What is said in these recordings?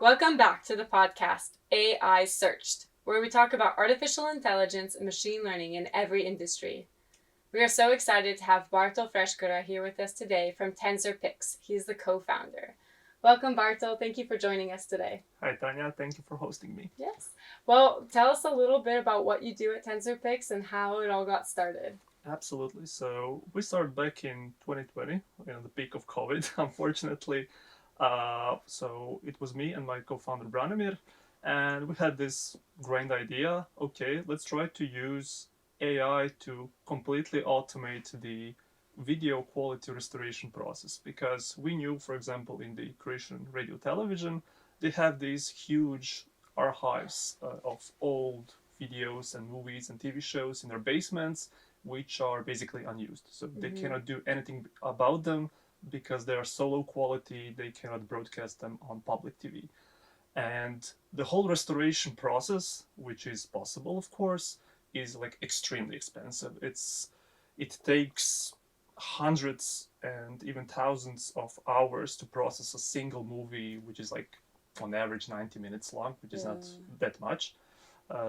Welcome back to the podcast AI Searched, where we talk about artificial intelligence and machine learning in every industry. We are so excited to have Bartol Freškura here with us today from TensorPix. He's the co-founder. Welcome, Bartol. Thank you for joining us today. Hi, Tanya. Thank you for hosting me. Yes. Well, tell us a little bit about what you do at TensorPix and how it all got started. Absolutely. So we started back in 2020, the peak of COVID, unfortunately. So it was me and my co-founder Branimir, and we had this grand idea. Okay, let's try to use AI to completely automate the video quality restoration process, because we knew, for example, in the Croatian radio television, they have these huge archives of old videos and movies and TV shows in their basements, which are basically unused. So they cannot do anything about them because they are so low quality, they cannot broadcast them on public TV. And the whole restoration process, which is possible, of course, is like extremely expensive. It takes hundreds and even thousands of hours to process a single movie, which is like on average 90 minutes long, which is not that much.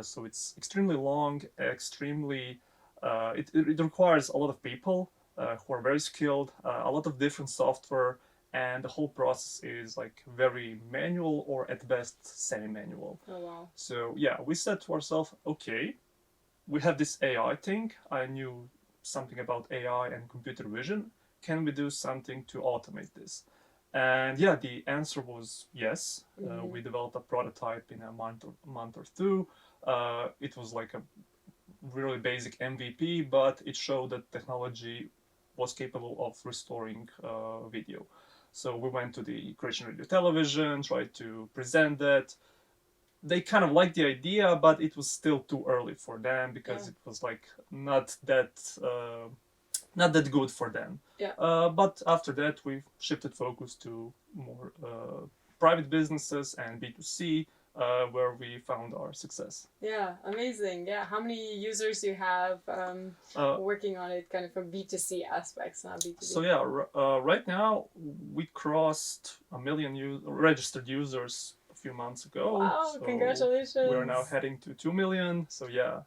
So it's extremely long, it requires a lot of people who are very skilled, a lot of different software, and the whole process is like very manual or at best semi-manual. Oh, wow. So yeah, we said to ourselves, okay, we have this AI thing. I knew something about AI and computer vision. Can we do something to automate this? And yeah, the answer was yes. We developed a prototype in a month or two. It was like a really basic MVP, but it showed that technology was capable of restoring video. So we went to the Croatian radio television, tried to present that. They kind of liked the idea, but it was still too early for them because it was like not that good for them. Yeah. But after that, we shifted focus to more private businesses and B2C, where we found our success. Yeah, amazing. Yeah, how many users do you have working on it, kind of from B2C aspects, not B2B? So yeah, right now we crossed 1 million registered users a few months ago. Wow, so congratulations. We're now heading to 2 million. So yeah,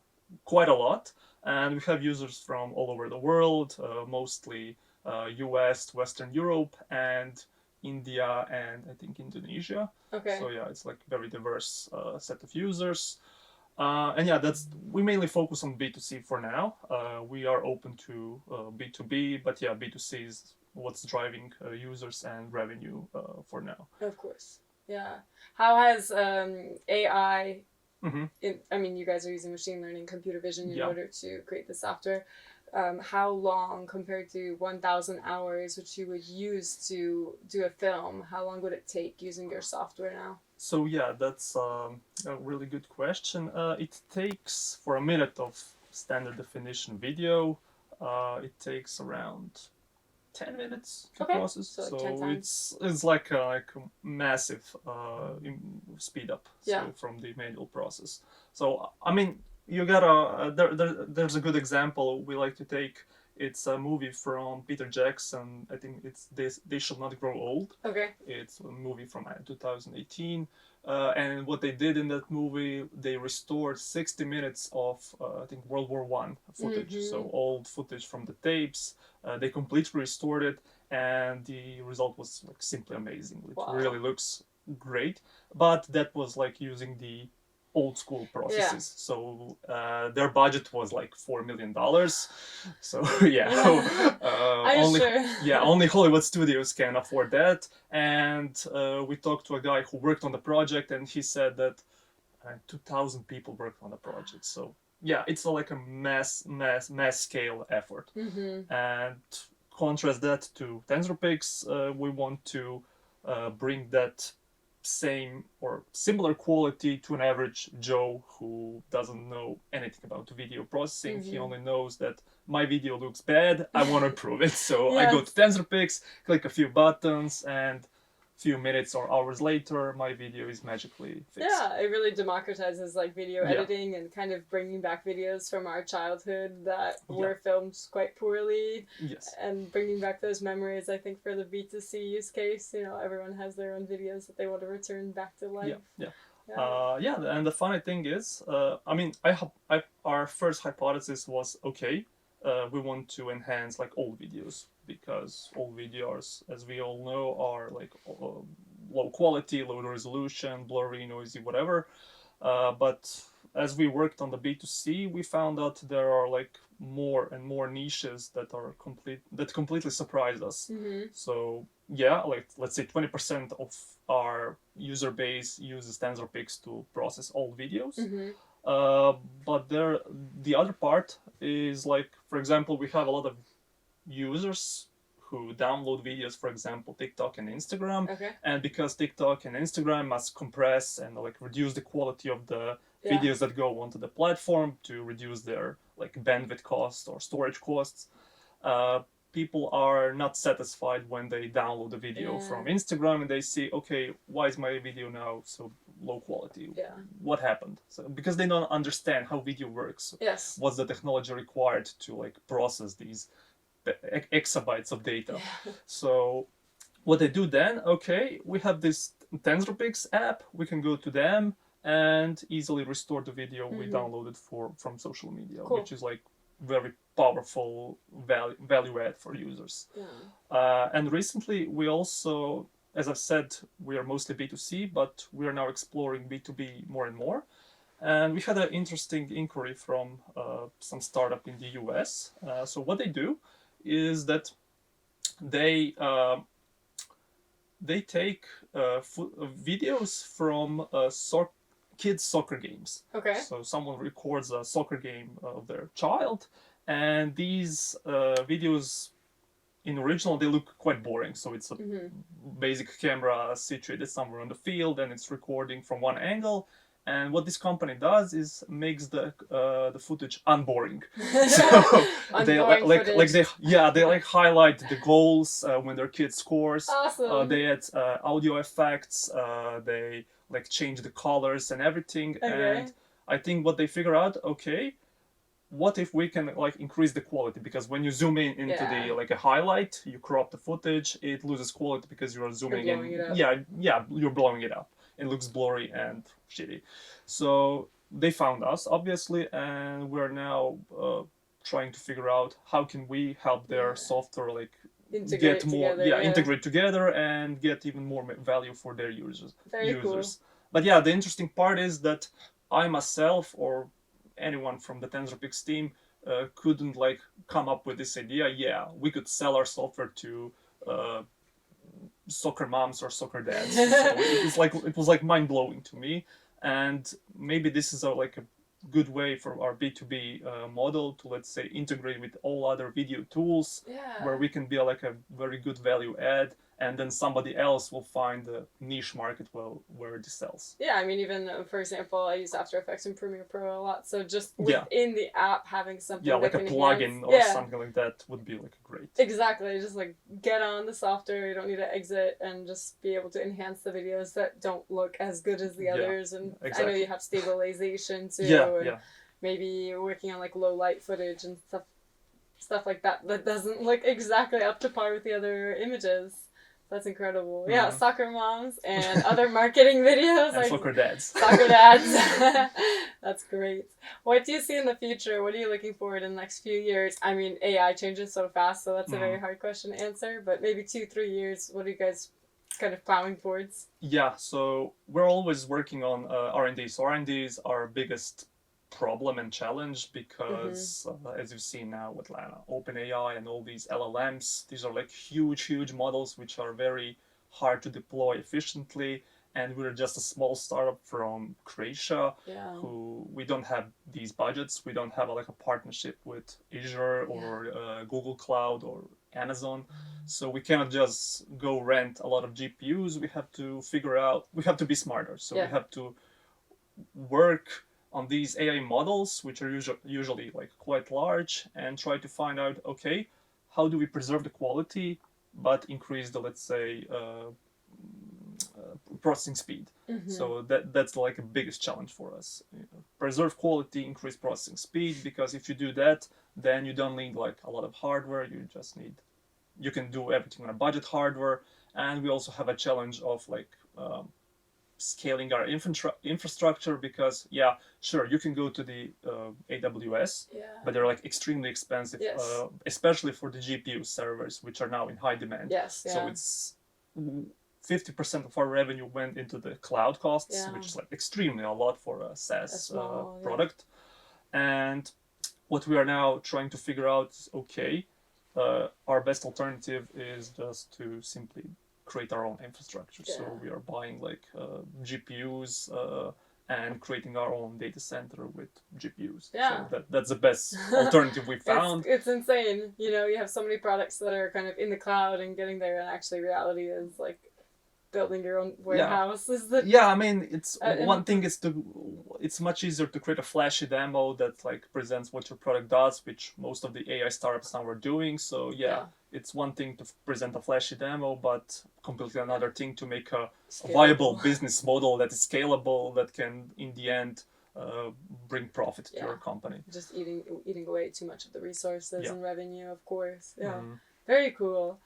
quite a lot. And we have users from all over the world, mostly US, Western Europe, and India, and I think Indonesia. Okay. So yeah, it's like very diverse set of users. And yeah, we mainly focus on B2C for now. We are open to B2B, but yeah, B2C is what's driving users and revenue for now. Of course. Yeah. How has AI, you guys are using machine learning, computer vision in order to create the software. How long, compared to 1,000 hours, which you would use to do a film, how long would it take using your software now? So yeah, that's a really good question. It takes, for a minute of standard definition video, it takes around 10 minutes to process. So 10 times. It's like a massive speed up from the manual process. So I mean, you gotta there's a good example we like to take. It's a movie from Peter Jackson. I think it's They Shall Not Grow Old. Okay. It's a movie from 2018. And what they did in that movie, they restored 60 minutes of, I think, World War I footage. So old footage from the tapes. They completely restored it, and the result was like simply amazing. It really looks great. But that was like using the old school processes. So their budget was like $4 million. So only Hollywood studios can afford that. And we talked to a guy who worked on the project, and he said that 2,000 people worked on the project. So yeah, it's like a mass scale effort. And contrast that to TensorPix, we want to bring that same or similar quality to an average Joe who doesn't know anything about video processing. He only knows that my video looks bad, I want to improve it. So I go to TensorPix, click a few buttons, and few minutes or hours later, my video is magically fixed. Yeah, it really democratizes like video editing and kind of bringing back videos from our childhood that were filmed quite poorly. Yes. And bringing back those memories, I think, for the B2C use case, you know, everyone has their own videos that they want to return back to life. And the funny thing is, I mean, our first hypothesis was, okay, we want to enhance like old videos, because old videos, as we all know, are like low quality, low resolution, blurry, noisy, whatever. But as we worked on the B2C, we found out there are like more and more niches that are completely surprised us. So yeah, like let's say 20% of our user base uses TensorPix to process old videos. But the other part is like, for example, we have a lot of users who download videos, for example, TikTok and Instagram. And because TikTok and Instagram must compress and like reduce the quality of the videos that go onto the platform to reduce their like bandwidth costs or storage costs, people are not satisfied when they download a video from Instagram and they see, okay, why is my video now so low quality? What happened? So because they don't understand how video works. What's the technology required to like process these exabytes of data? So what they do then, okay, we have this TensorPix app, we can go to them and easily restore the video we downloaded from social media, which is like very powerful value add for users. And recently we also, as I've said, we are mostly B2C, but we are now exploring B2B more and more. And we had an interesting inquiry from some startup in the US. So what they do is that they take videos from kids' soccer games. So someone records a soccer game of their child, and these videos in original, they look quite boring. So it's a basic camera situated somewhere on the field, and it's recording from one angle. And what this company does is makes the footage unboring. So they highlight the goals when their kid scores. They add audio effects. They like change the colors and everything. And I think what they figure out, okay, what if we can like increase the quality? Because when you zoom in into the like a highlight, you crop the footage, it loses quality because you are zooming in. You're blowing it up. It looks blurry and shitty. So they found us, obviously, and we're now trying to figure out how can we help their software like integrate together and get even more value for their users. Cool. But yeah, the interesting part is that I myself or anyone from the TensorPix team couldn't like come up with this idea. Yeah, we could sell our software to soccer moms or soccer dads. So it was like mind blowing to me, and maybe this is like a good way for our B2B model to, let's say, integrate with all other video tools, where we can be like a very good value add, and then somebody else will find the niche market where this sells. Yeah, I mean, even for example, I use After Effects and Premiere Pro a lot, so just within the app having something like a plugin or something like that would be like great. Exactly, just like get on the software, you don't need to exit, and just be able to enhance the videos that don't look as good as the others. And I know you have stabilization too, maybe working on like low light footage and stuff like that doesn't look exactly up to par with the other images. That's incredible. Yeah, soccer moms and other marketing videos. And soccer dads. Soccer dads. That's great. What do you see in the future? What are you looking forward in the next few years? I mean, AI changes so fast, so that's a very hard question to answer. But maybe 2-3 years, what are you guys kind of plowing towards? Yeah, so we're always working on R&D. So R&D is our biggest problem and challenge because as you've seen now with OpenAI and all these LLMs, these are like huge models which are very hard to deploy efficiently, and we're just a small startup from Croatia who we don't have these budgets. We don't have like a partnership with Azure or Google Cloud or Amazon, so we cannot just go rent a lot of GPUs. We have to be smarter, so we have to work on these AI models, which are usually like quite large, and try to find out, okay, how do we preserve the quality but increase the, let's say, processing speed. So that's like the biggest challenge for us. Preserve quality, increase processing speed, because if you do that, then you don't need like a lot of hardware. You can do everything on a budget hardware. And we also have a challenge of like scaling our infrastructure, because sure, you can go to the AWS, but they're like extremely expensive, especially for the GPU servers, which are now in high demand. So it's 50% of our revenue went into the cloud costs, which is like extremely a lot for a SaaS product. And what we are now trying to figure out is, okay, our best alternative is just to simply create our own infrastructure. So we are buying like GPUs and creating our own data center with GPUs. So that's the best alternative we found. It's insane. You have so many products that are kind of in the cloud and getting there, and actually reality is like building your own warehouse. I mean, it's one thing is it's much easier to create a flashy demo that like presents what your product does, which most of the AI startups now are doing. So it's one thing to present a flashy demo, but completely another thing to make a viable business model that is scalable, that can in the end bring profit to your company. Just eating away too much of the resources and revenue, of course. Very cool.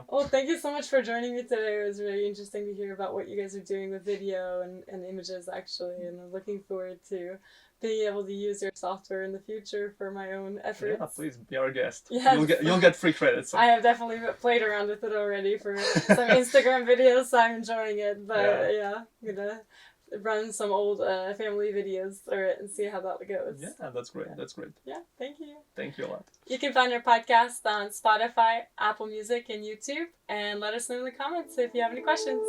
Well, thank you so much for joining me today. It was really interesting to hear about what you guys are doing with video and images, actually. And I'm looking forward to being able to use your software in the future for my own efforts. Yeah, please be our guest. Yes. You'll get free credits. I have definitely played around with it already for some Instagram videos, so I'm enjoying it. But I'm gonna run some old family videos through it and see how that goes. Yeah, that's great. That's great. Yeah, thank you. Thank you a lot. You can find our podcast on Spotify, Apple Music, and YouTube. And let us know in the comments if you have any questions.